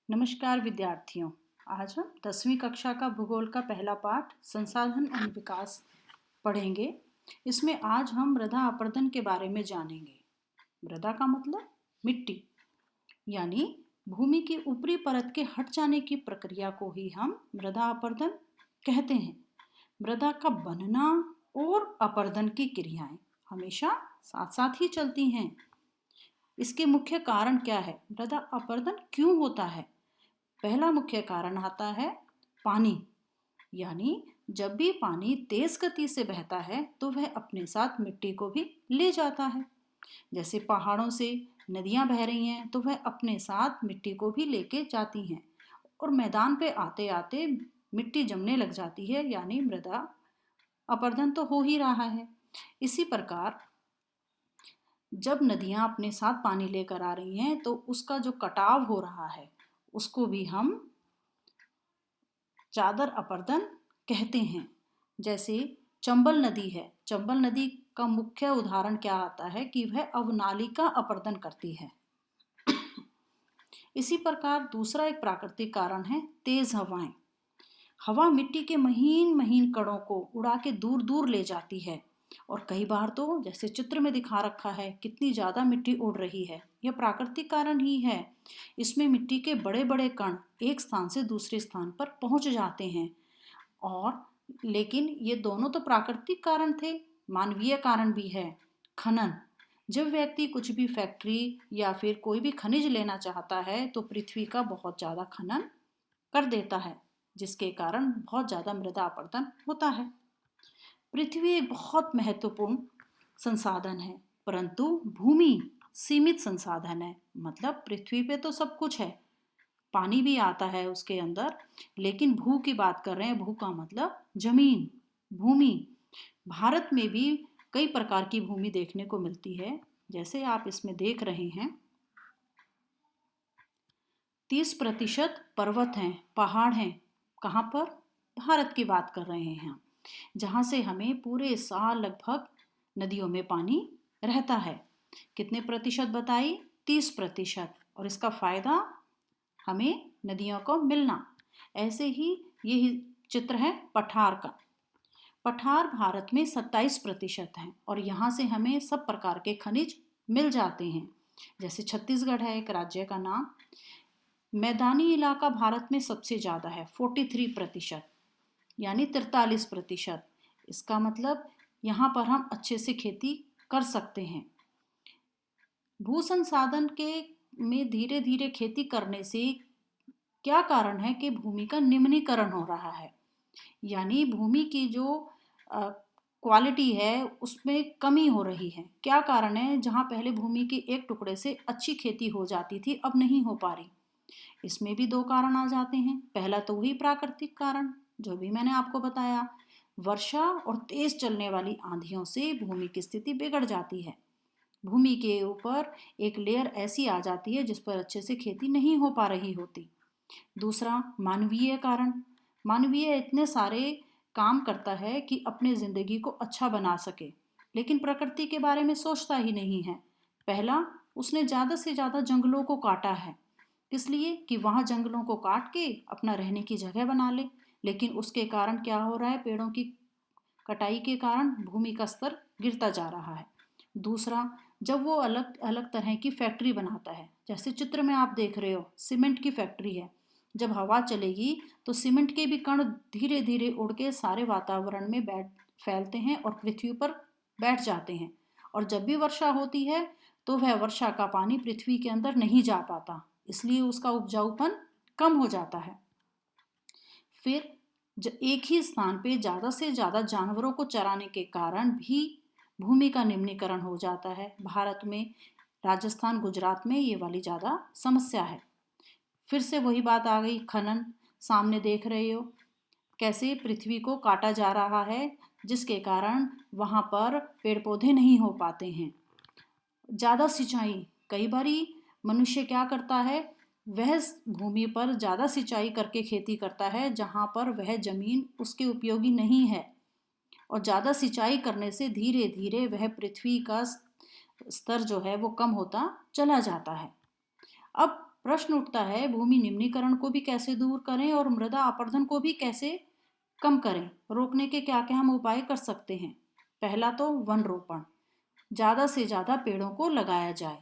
नमस्कार विद्यार्थियों। आज हम 10वीं कक्षा का भूगोल का पहला पाठ संसाधन एवं विकास पढ़ेंगे। इसमें आज हम मृदा अपरदन के बारे में जानेंगे। मृदा का मतलब मिट्टी, यानी भूमि की ऊपरी परत के हट जाने की प्रक्रिया को ही हम मृदा अपरदन कहते हैं। मृदा का बनना और अपरदन की क्रियाएं हमेशा साथ साथ ही चलती हैं। इसके मुख्य कारण क्या है? मृदा अपरदन क्यों होता है? पहला मुख्य कारण आता है पानी, यानी जब भी पानी तेज गति से बहता है तो वह अपने साथ मिट्टी को भी ले जाता है। जैसे पहाड़ों से नदियां बह रही हैं तो वह अपने साथ मिट्टी को भी लेके जाती हैं और मैदान पे आते आते मिट्टी जमने लग जाती है, यानी मृदा अपरदन तो हो ही रहा है। इसी प्रकार जब नदियां अपने साथ पानी लेकर आ रही हैं तो उसका जो कटाव हो रहा है उसको भी हम चादर अपरदन कहते हैं। जैसे चंबल नदी है, चंबल नदी का मुख्य उदाहरण क्या आता है कि वह अवनालिका अपरदन करती है। इसी प्रकार दूसरा एक प्राकृतिक कारण है तेज हवाएं। हवा मिट्टी के महीन महीन कणों को उड़ा के दूर दूर ले जाती है और कई बार तो जैसे चित्र में दिखा रखा है कितनी ज्यादा मिट्टी उड़ रही है, यह प्राकृतिक कारण ही है। इसमें मिट्टी के बड़े बड़े कण एक स्थान से दूसरे स्थान पर पहुंच जाते हैं। और लेकिन ये दोनों तो प्राकृतिक कारण थे, मानवीय कारण भी है। खनन, जब व्यक्ति कुछ भी फैक्ट्री या फिर कोई भी खनिज लेना चाहता है तो पृथ्वी का बहुत ज्यादा खनन कर देता है, जिसके कारण बहुत ज्यादा मृदा अपरदन होता है। पृथ्वी एक बहुत महत्वपूर्ण संसाधन है, परंतु भूमि सीमित संसाधन है। मतलब पृथ्वी पे तो सब कुछ है, पानी भी आता है उसके अंदर, लेकिन भू की बात कर रहे हैं। भू का मतलब जमीन, भूमि। भारत में भी कई प्रकार की भूमि देखने को मिलती है। जैसे आप इसमें देख रहे हैं 30% पर्वत हैं, पहाड़ हैं। कहाँ पर? भारत की बात कर रहे हैं हम, जहाँ से हमें पूरे साल लगभग नदियों में पानी रहता है। कितने प्रतिशत बताइए? 30%। और इसका फायदा हमें नदियों को मिलना। ऐसे ही ये चित्र है पठार का। पठार भारत में 27% है और यहाँ से हमें सब प्रकार के खनिज मिल जाते हैं। जैसे छत्तीसगढ़ है एक राज्य का नाम। मैदानी इलाका भारत में सबसे ज़्यादा है, 43%, यानी 43%। इसका मतलब यहाँ पर हम अच्छे से खेती कर सकते हैं। भू संसाधन के में धीरे धीरे खेती करने से क्या कारण है कि भूमि का निम्नीकरण हो रहा है, यानी भूमि की जो क्वालिटी है उसमें कमी हो रही है। क्या कारण है? जहाँ पहले भूमि के एक टुकड़े से अच्छी खेती हो जाती थी, अब नहीं हो पा रही। इसमें भी दो कारण आ जाते हैं। पहला तो वही प्राकृतिक कारण जो भी मैंने आपको बताया, वर्षा और तेज चलने वाली आंधियों से भूमि की स्थिति बिगड़ जाती है। भूमि के ऊपर एक लेयर ऐसी आ जाती है जिस पर अच्छे से खेती नहीं हो पा रही होती। दूसरा मानवीय कारण। मानवीय इतने सारे काम करता है कि अपने जिंदगी को अच्छा बना सके, लेकिन प्रकृति के बारे में सोचता ही नहीं है। पहला, उसने ज़्यादा से ज़्यादा जंगलों को काटा है, इसलिए कि वहाँ जंगलों को काट के अपना रहने की जगह बना ले। लेकिन उसके कारण क्या हो रहा है? पेड़ों की कटाई के कारण भूमि का स्तर गिरता जा रहा है। दूसरा, जब वो अलग अलग तरह की फैक्ट्री बनाता है, जैसे चित्र में आप देख रहे हो सीमेंट की फैक्ट्री है। जब हवा चलेगी तो सीमेंट के भी कण धीरे धीरे उड़ के सारे वातावरण में बैठ फैलते हैं और पृथ्वी पर बैठ जाते हैं। और जब भी वर्षा होती है तो वह वर्षा का पानी पृथ्वी के अंदर नहीं जा पाता, इसलिए उसका उपजाऊपन कम हो जाता है। फिर एक ही स्थान पे ज़्यादा से ज़्यादा जानवरों को चराने के कारण भी भूमि का निम्नीकरण हो जाता है। भारत में राजस्थान, गुजरात में ये वाली ज़्यादा समस्या है। फिर से वही बात आ गई, खनन। सामने देख रहे हो कैसे पृथ्वी को काटा जा रहा है, जिसके कारण वहाँ पर पेड़ पौधे नहीं हो पाते हैं। ज़्यादा सिंचाई, कई बारी मनुष्य क्या करता है, वह भूमि पर ज़्यादा सिंचाई करके खेती करता है जहाँ पर वह जमीन उसके उपयोगी नहीं है। और ज़्यादा सिंचाई करने से धीरे धीरे वह पृथ्वी का स्तर जो है वो कम होता चला जाता है। अब प्रश्न उठता है भूमि निम्नीकरण को भी कैसे दूर करें और मृदा अपरदन को भी कैसे कम करें, रोकने के क्या क्या हम उपाय कर सकते हैं। पहला तो वन रोपण, ज़्यादा से ज़्यादा पेड़ों को लगाया जाए।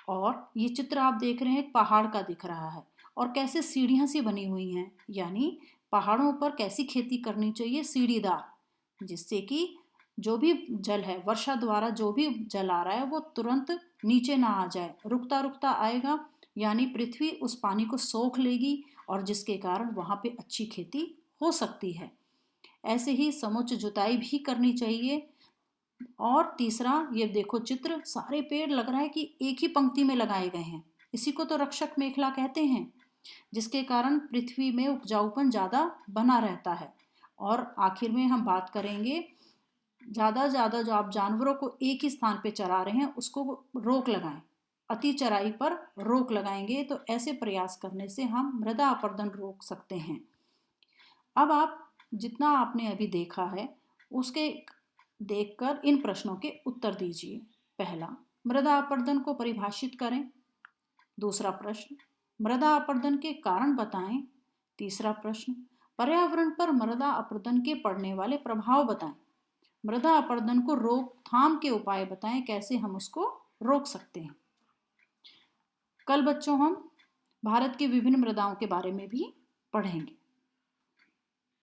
और ये चित्र आप देख रहे हैं एक पहाड़ का दिख रहा है और कैसे सीढ़ियाँ सी बनी हुई हैं, यानी पहाड़ों पर कैसी खेती करनी चाहिए, सीढ़ीदार, जिससे कि जो भी जल है, वर्षा द्वारा जो भी जल आ रहा है वो तुरंत नीचे ना आ जाए, रुकता रुकता आएगा, यानी पृथ्वी उस पानी को सोख लेगी और जिसके कारण वहाँ पे अच्छी खेती हो सकती है। ऐसे ही समुच्च जुताई भी करनी चाहिए। और तीसरा, ये देखो चित्र, सारे पेड़ लग रहा है कि एक ही पंक्ति में लगाए गए हैं। इसी को तो रक्षक मेखला कहते हैं, जिसके कारण पृथ्वी में उपजाऊपन ज़्यादा बना रहता है। और आखिर में हम बात करेंगे, ज़्यादा ज़्यादा जो आप जानवरों को एक ही स्थान पे चरा रहे हैं उसको रोक लगाएं, अति चराई पर रोक लगाएंगे तो ऐसे प्रयास करने से हम मृदा अपरदन रोक सकते हैं। अब आप जितना आपने अभी देखा है उसके देखकर इन प्रश्नों के उत्तर दीजिए। पहला, मृदा अपरदन को परिभाषित करें। दूसरा प्रश्न, मृदा अपरदन के कारण बताएं। तीसरा प्रश्न, पर्यावरण पर मृदा अपरदन के पड़ने वाले प्रभाव बताएं। मृदा अपरदन को रोकथाम के उपाय बताएं, कैसे हम उसको रोक सकते हैं। कल बच्चों हम भारत की विभिन्न मृदाओं के बारे में भी पढ़ेंगे।